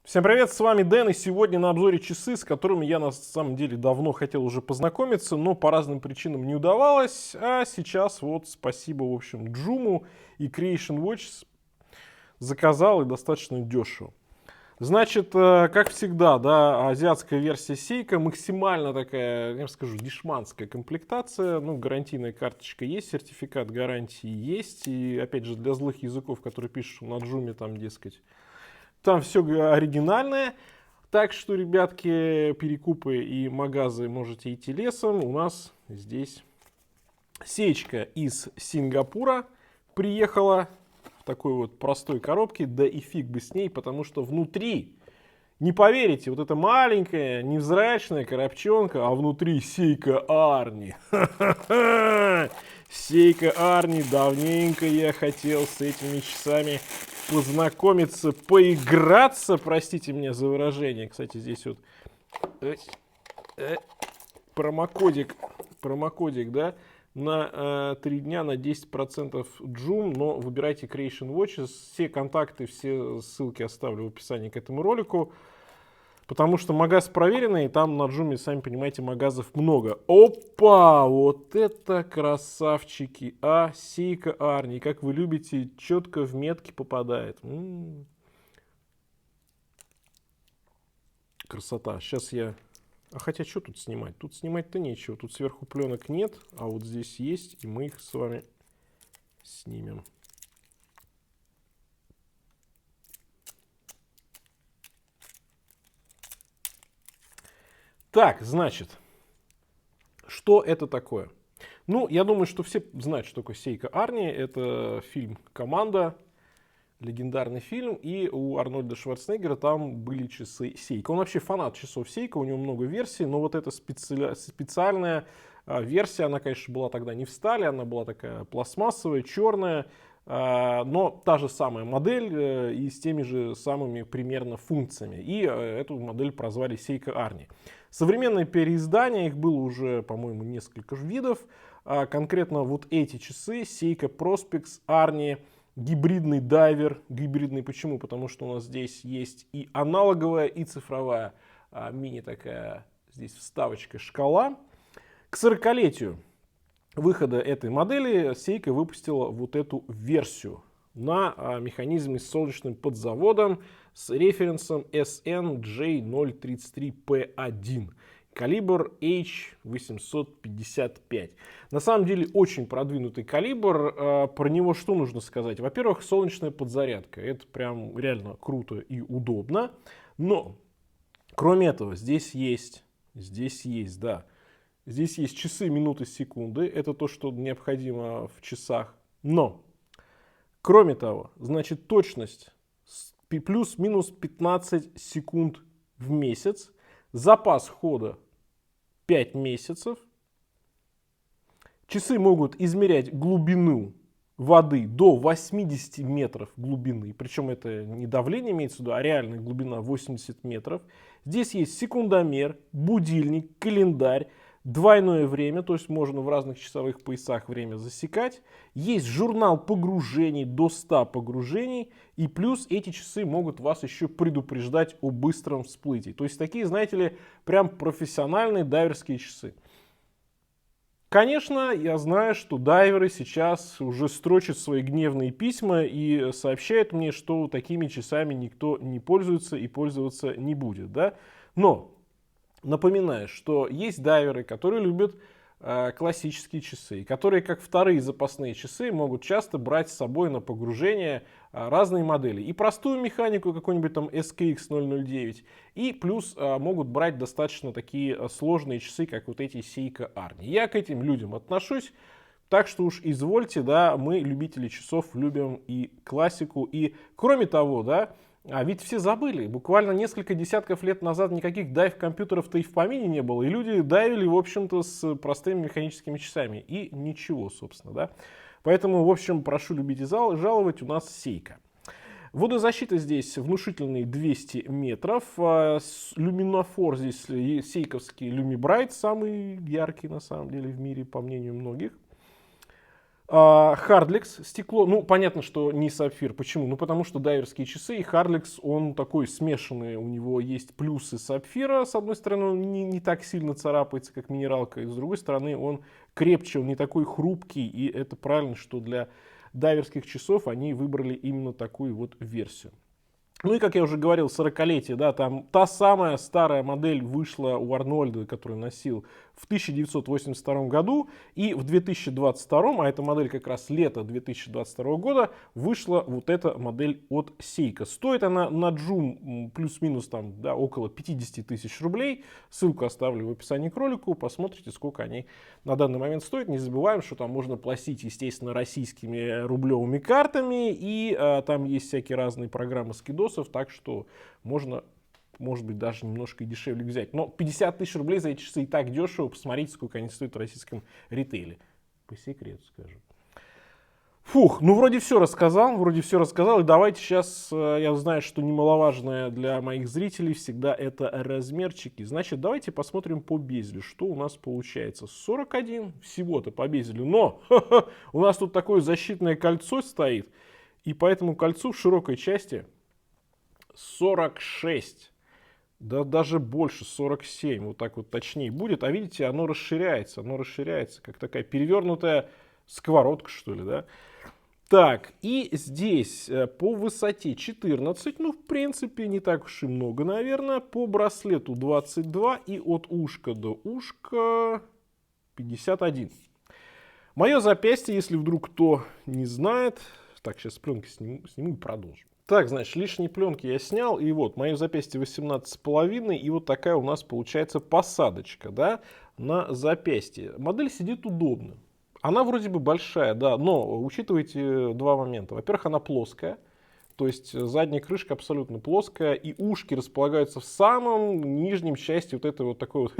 Всем привет, с вами Дэн, и сегодня на обзоре часы, с которыми я на самом деле давно хотел уже познакомиться, но по разным причинам не удавалось, а сейчас вот спасибо, в общем, Джуму и Creation Watch заказал и достаточно дешево. Значит, как всегда, да, азиатская версия Seiko, максимально такая, я скажу, дешманская комплектация, ну, гарантийная карточка есть, сертификат гарантии есть, и, опять же, для злых языков, которые пишут на Джуме, там, дескать, там все оригинальное. Так что, ребятки, перекупы и магазы можете идти лесом. У нас здесь сеечка из Сингапура приехала в такой вот простой коробке. Да и фиг бы с ней, потому что внутри, не поверите, вот эта маленькая невзрачная коробчонка, а внутри Seiko Arni. Seiko Arni, давненько я хотел с этими часами познакомиться, поиграться, простите меня за выражение. Кстати, здесь вот промокодик, да, на 3 дня на 10% Joom, но выбирайте Creation Watches. Все контакты, все ссылки оставлю в описании к этому ролику. Потому что магаз проверенный, и там на Джуме, сами понимаете, магазов много. Опа! Вот это красавчики! А, Seiko Arni, как вы любите, четко в метки попадает. Красота. Сейчас я... А хотя, что тут снимать? Тут снимать-то нечего. Тут сверху пленок нет, а вот здесь есть, и мы их с вами снимем. Так, значит, что это такое? Ну, я думаю, что все знают, что такое Seiko Arni. Это фильм «Команда», легендарный фильм, и у Арнольда Шварценеггера там были часы Seiko. Он вообще фанат часов Seiko, у него много версий, но вот эта специальная версия, она, конечно, была тогда не в стали, она была такая пластмассовая, черная, но та же самая модель и с теми же самыми примерно функциями. И эту модель прозвали Seiko Arni. Современное переиздание, их было уже, по-моему, несколько видов. Конкретно вот эти часы Seiko Prospex Arni, гибридный дайвер. Гибридный почему? Потому что у нас здесь есть и аналоговая, и цифровая мини такая, здесь вставочка, шкала. К 40-летию выхода этой модели Seiko выпустила вот эту версию на механизме с солнечным подзаводом с референсом SNJ033P1. Калибр H855. На самом деле очень продвинутый калибр. Про него что нужно сказать? Во-первых, солнечная подзарядка. Это прям реально круто и удобно. Но, кроме этого, здесь есть, да, здесь есть часы, минуты, секунды. Это то, что необходимо в часах. Но, кроме того, значит, точность плюс-минус 15 секунд в месяц. Запас хода 5 месяцев. Часы могут измерять глубину воды до 80 метров глубины. Причем это не давление имеется в виду, а реальная глубина 80 метров. Здесь есть секундомер, будильник, календарь, двойное время, то есть можно в разных часовых поясах время засекать. Есть журнал погружений, до 100 погружений. И плюс эти часы могут вас еще предупреждать о быстром всплытии. То есть такие, знаете ли, прям профессиональные дайверские часы. Конечно, я знаю, что дайверы сейчас уже строчат свои гневные письма и сообщают мне, что такими часами никто не пользуется и пользоваться не будет. Да? Но напоминаю, что есть дайверы, которые любят классические часы, которые, как вторые запасные часы, могут часто брать с собой на погружение разные модели. И простую механику, какой-нибудь там SKX 009, и плюс могут брать достаточно такие сложные часы, как вот эти Seiko Arni. Я к этим людям отношусь, так что уж извольте, да, мы, любители часов, любим и классику. И кроме того, да, а ведь все забыли, буквально несколько десятков лет назад никаких дайв-компьютеров-то и в помине не было, и люди дайвили, в общем-то, с простыми механическими часами, и ничего, собственно, да. Поэтому, в общем, прошу любить и жаловать, у нас Seiko. Водозащита здесь внушительные 200 метров, люминофор здесь сейковский Люмибрайт, самый яркий, на самом деле, в мире, по мнению многих. Хардликс стекло, ну, понятно, что не сапфир. Почему? Ну, потому что дайверские часы и Хардликс, он такой смешанный. У него есть плюсы сапфира. С одной стороны, он не так сильно царапается, как минералка. И с другой стороны, он крепче, он не такой хрупкий. И это правильно, что для дайверских часов они выбрали именно такую вот версию. Ну и, как я уже говорил, 40-летие, да, там та самая старая модель вышла у Арнольда, которую носил в 1982 году, и в 2022, а эта модель как раз лето 2022 года, вышла вот эта модель от Seiko. Стоит она на Joom плюс-минус там, да, около 50 тысяч рублей. Ссылку оставлю в описании к ролику, посмотрите, сколько они на данный момент стоят. Не забываем, что там можно платить, естественно, российскими рублевыми картами, и там есть всякие разные программы скидосов, так что можно, может быть, даже немножко и дешевле взять. Но 50 тысяч рублей за эти часы и так дешево. Посмотрите, сколько они стоят в российском ритейле. По секрету скажу. Фух, ну вроде все рассказал. И давайте сейчас, я знаю, что немаловажное для моих зрителей всегда это размерчики. Значит, давайте посмотрим по безелю, что у нас получается. 41 всего-то по безелю. Но у нас тут такое защитное кольцо стоит. И по этому кольцу в широкой части 46. Да даже больше, 47. Вот так вот точнее будет. А видите, оно расширяется, как такая перевернутая сковородка, что ли, да? Так, и здесь по высоте 14, ну, в принципе, не так уж и много, наверное. По браслету 22 и от ушка до ушка 51. Мое запястье, если вдруг кто не знает... Так, сейчас пленки сниму и продолжим. Так, значит, лишние пленки я снял, и вот, мое запястье 18,5, и вот такая у нас получается посадочка, да, на запястье. Модель сидит удобно. Она вроде бы большая, да, но учитывайте два момента. Во-первых, она плоская, то есть задняя крышка абсолютно плоская, и ушки располагаются в самом нижнем части вот этой вот такой вот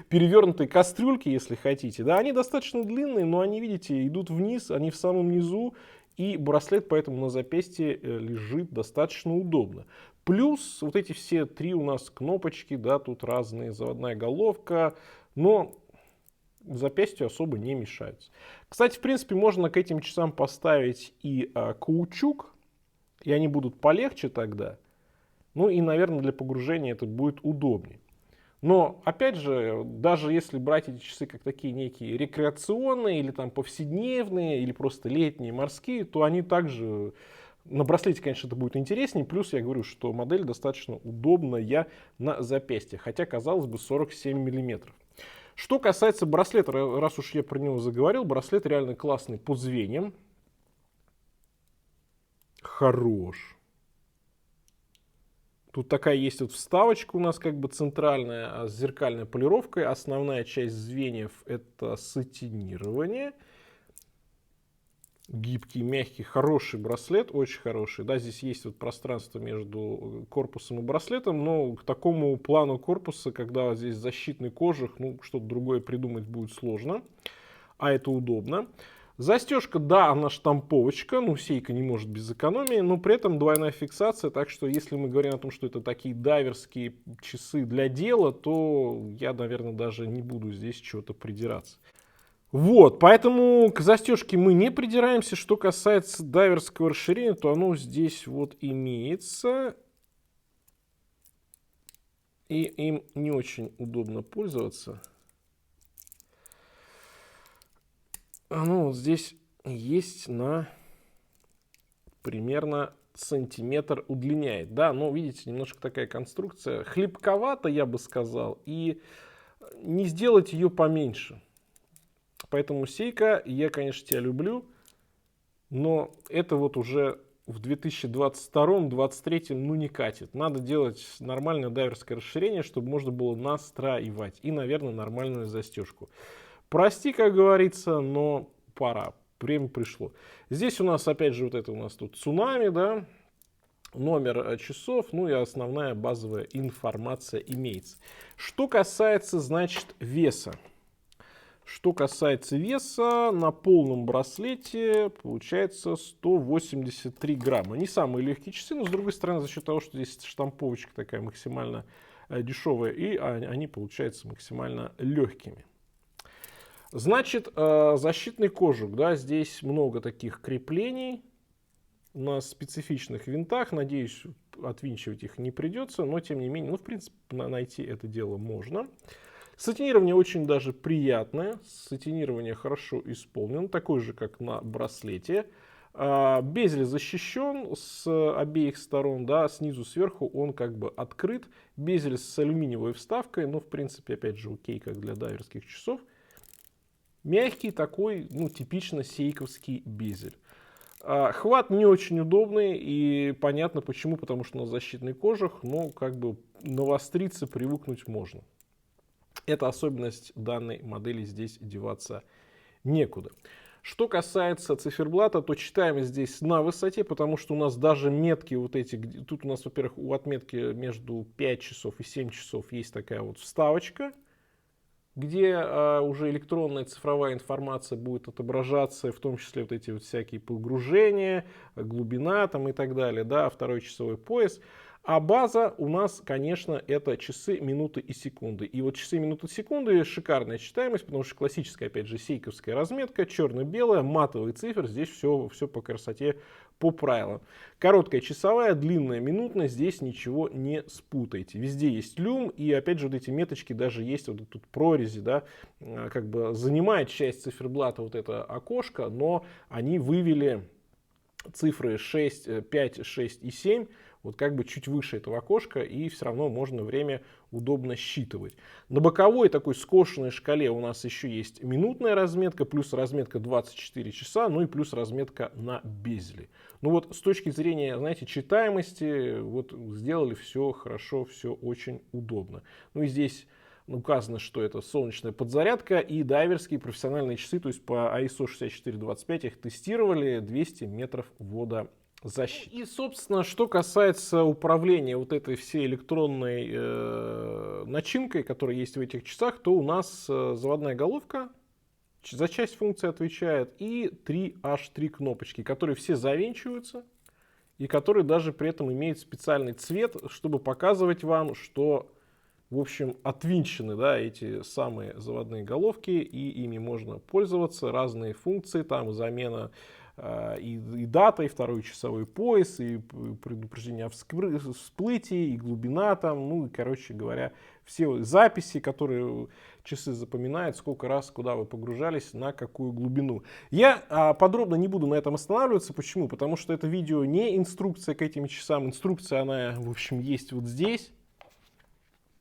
перевернутой кастрюльки, если хотите. Да, они достаточно длинные, но они, видите, идут вниз, они в самом низу, и браслет поэтому на запястье лежит достаточно удобно. Плюс вот эти все три у нас кнопочки, да, тут разные, заводная головка, но запястью особо не мешаются. Кстати, в принципе, можно к этим часам поставить и каучук, и они будут полегче тогда. Ну и, наверное, для погружения это будет удобнее. Но, опять же, даже если брать эти часы как такие некие рекреационные, или там повседневные, или просто летние, морские, то они также... На браслете, конечно, это будет интереснее. Плюс я говорю, что модель достаточно удобная на запястье. Хотя, казалось бы, 47 миллиметров. Что касается браслета, раз уж я про него заговорил, браслет реально классный по звеньям. Хорош. Тут такая есть вот вставочка у нас как бы центральная с зеркальной полировкой. Основная часть звеньев это сатинирование. Гибкий, мягкий, хороший браслет, очень хороший. Да, здесь есть вот пространство между корпусом и браслетом, но к такому плану корпуса, когда здесь защитный кожух, ну, что-то другое придумать будет сложно, а это удобно. Застежка, да, она штамповочка, ну, Seiko не может без экономии, но при этом двойная фиксация, так что если мы говорим о том, что это такие дайверские часы для дела, то я, наверное, даже не буду здесь чего-то придираться. Вот, поэтому к застежке мы не придираемся. Что касается дайверского расширения, то оно здесь вот имеется. И им не очень удобно пользоваться. Оно вот здесь есть на примерно сантиметр удлиняет. Да, но видите, немножко такая конструкция. Хлипковато, я бы сказал, и не сделать ее поменьше. Поэтому Seiko, я, конечно, тебя люблю, но это вот уже в 2022-2023 ну не катит. Надо делать нормальное дайверское расширение, чтобы можно было настраивать. И, наверное, нормальную застежку. Прости, как говорится, но пора. Время пришло. Здесь у нас, опять же, вот это у нас тут цунами, да, номер часов, ну и основная базовая информация имеется. Что касается, значит, веса. Что касается веса, на полном браслете получается 183 грамма. Не самые легкие часы, но с другой стороны, за счет того, что здесь штамповочка такая максимально дешевая, и они получаются максимально легкими. Значит, защитный кожух, да, здесь много таких креплений на специфичных винтах. Надеюсь, отвинчивать их не придется, но тем не менее, ну, в принципе, найти это дело можно. Сатинирование очень даже приятное, сатинирование хорошо исполнено, такое же, как на браслете. Безель защищен с обеих сторон, да, снизу сверху он как бы открыт. Безель с алюминиевой вставкой, ну, в принципе, опять же, окей, как для дайверских часов. Мягкий такой, ну, типично сейковский безель. Хват не очень удобный, и понятно почему, потому что на защитный кожух, но как бы навостриться, привыкнуть можно. Это особенность данной модели, здесь деваться некуда. Что касается циферблата, то читаем здесь на высоте, потому что у нас даже метки вот эти, тут у нас, во-первых, у отметки между 5 часов и 7 часов есть такая вот вставочка, где уже электронная цифровая информация будет отображаться, в том числе вот эти вот всякие погружения, глубина там и так далее, да, второй часовой пояс. А база у нас, конечно, это часы, минуты и секунды. И вот часы, минуты, секунды шикарная читаемость, потому что классическая, опять же, сейковская разметка, черно-белая, матовый цифр, здесь все по красоте, по правилам. Короткая часовая, длинная минутная, здесь ничего не спутайте. Везде есть люм, и опять же вот эти меточки даже есть, вот тут прорези, да, как бы занимает часть циферблата вот это окошко, но они вывели цифры 6, 5, 6 и 7, вот как бы чуть выше этого окошка, и все равно можно время удобно считывать. На боковой такой скошенной шкале у нас еще есть минутная разметка, плюс разметка 24 часа, ну и плюс разметка на безеле. Ну вот с точки зрения, знаете, читаемости, вот сделали все хорошо, все очень удобно. Ну и здесь указано, что это солнечная подзарядка и дайверские профессиональные часы, то есть по ISO 6425 их тестировали, 200 метров водозащиты. И, собственно, что касается управления вот этой всей электронной начинкой, которая есть в этих часах, то у нас заводная головка за часть функций отвечает и 3 кнопочки, которые все завинчиваются и которые даже при этом имеют специальный цвет, чтобы показывать вам, что, в общем, отвинчены, да, эти самые заводные головки, и ими можно пользоваться. Разные функции, там замена и дата, и второй часовой пояс, и предупреждение о всплытии, и глубина там, ну и, короче говоря, все записи, которые часы запоминают, сколько раз, куда вы погружались, на какую глубину. Я подробно не буду на этом останавливаться. Почему? Потому что это видео не инструкция к этим часам. Инструкция, она, в общем, есть вот здесь.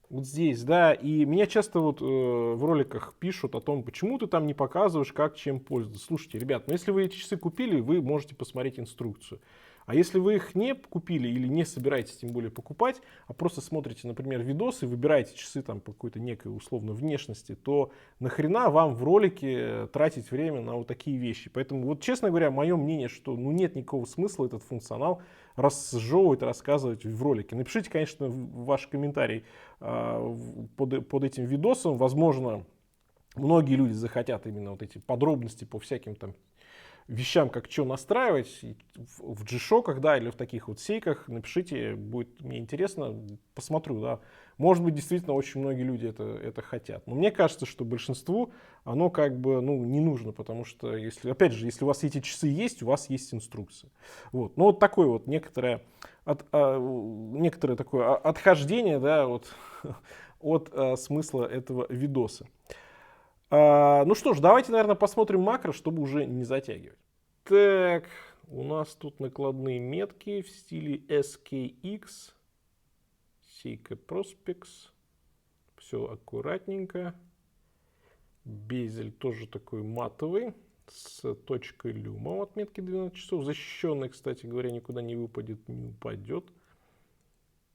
Вот здесь, да, и меня часто вот в роликах пишут о том, почему ты там не показываешь, как чем пользоваться. Слушайте, ребят, ну если вы эти часы купили, вы можете посмотреть инструкцию. А если вы их не купили или не собираетесь тем более покупать, а просто смотрите, например, видосы, выбираете часы там по какой-то некой условно внешности, то нахрена вам в ролике тратить время на вот такие вещи. Поэтому вот, честно говоря, мое мнение, что ну, нет никакого смысла этот функционал разжевывать, рассказывать в ролике. Напишите, конечно, ваш комментарий под этим видосом. Возможно, многие люди захотят именно вот эти подробности по всяким там вещам, как что настраивать в G-Shock'ах, да, или в таких вот сейках. Напишите, будет мне интересно, посмотрю, да. Может быть, действительно, очень многие люди это хотят. Но мне кажется, что большинству оно как бы, ну, не нужно, потому что, если, опять же, если у вас эти часы есть, у вас есть инструкция. Вот. Но вот такое вот некоторое такое отхождение, да, вот, от смысла этого видоса. Ну что ж, давайте, наверное, посмотрим макро, чтобы уже не затягивать. Так, у нас тут накладные метки в стиле SKX, Seiko Prospex. Все аккуратненько. Безель тоже такой матовый, с точкой люма в отметке 12 часов. Защищенный, кстати говоря, никуда не выпадет, не упадет.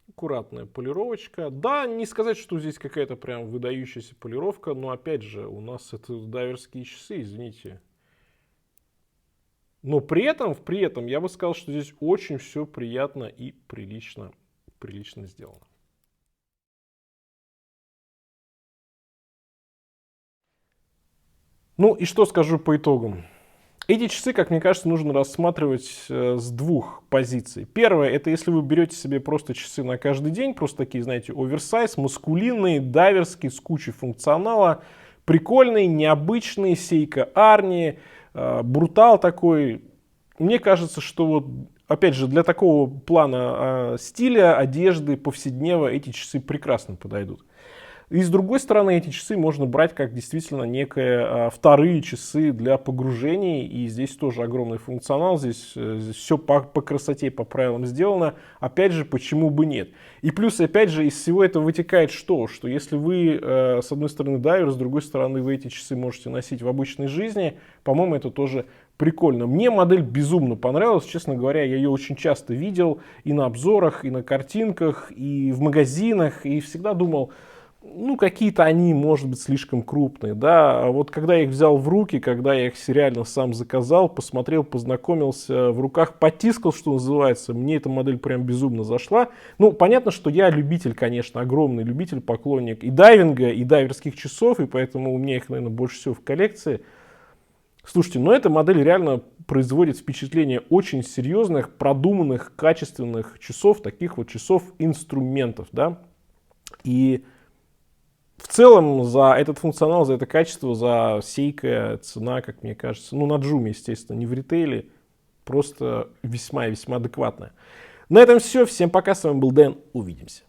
Аккуратная полировочка. Да, не сказать, что здесь какая-то прям выдающаяся полировка, но опять же, у нас это дайверские часы, извините. Но при этом я бы сказал, что здесь очень все приятно и прилично сделано. Ну и что скажу по итогам? Эти часы, как мне кажется, нужно рассматривать с двух позиций. Первое, это если вы берете себе просто часы на каждый день, просто такие, знаете, оверсайз, маскулинные, дайверские, с кучей функционала, прикольный, необычный, Seiko Arni, брутал такой. Мне кажется, что вот, опять же, для такого плана стиля, одежды, повседнева эти часы прекрасно подойдут. И с другой стороны, эти часы можно брать как действительно некие вторые часы для погружений. И здесь тоже огромный функционал. Здесь все по красоте, по правилам сделано. Опять же, почему бы нет? И плюс, опять же, из всего этого вытекает что? Что если вы, с одной стороны, дайвер, с другой стороны, вы эти часы можете носить в обычной жизни, по-моему, это тоже прикольно. Мне модель безумно понравилась. Честно говоря, я ее очень часто видел и на обзорах, и на картинках, и в магазинах. И всегда думал, ну, какие-то они, может быть, слишком крупные, да, а вот когда я их взял в руки, когда я их реально сам заказал, посмотрел, познакомился, в руках потискал, что называется, мне эта модель прям безумно зашла. Ну, понятно, что я любитель, конечно, огромный любитель, поклонник и дайвинга, и дайверских часов, и поэтому у меня их, наверное, больше всего в коллекции. Слушайте, но эта модель реально производит впечатление очень серьезных, продуманных, качественных часов, таких вот часов-инструментов, да, и в целом за этот функционал, за это качество, за Seiko цена, как мне кажется, ну на Джуме, естественно, не в ритейле, просто весьма и весьма адекватная. На этом все. Всем пока. С вами был Дэн. Увидимся.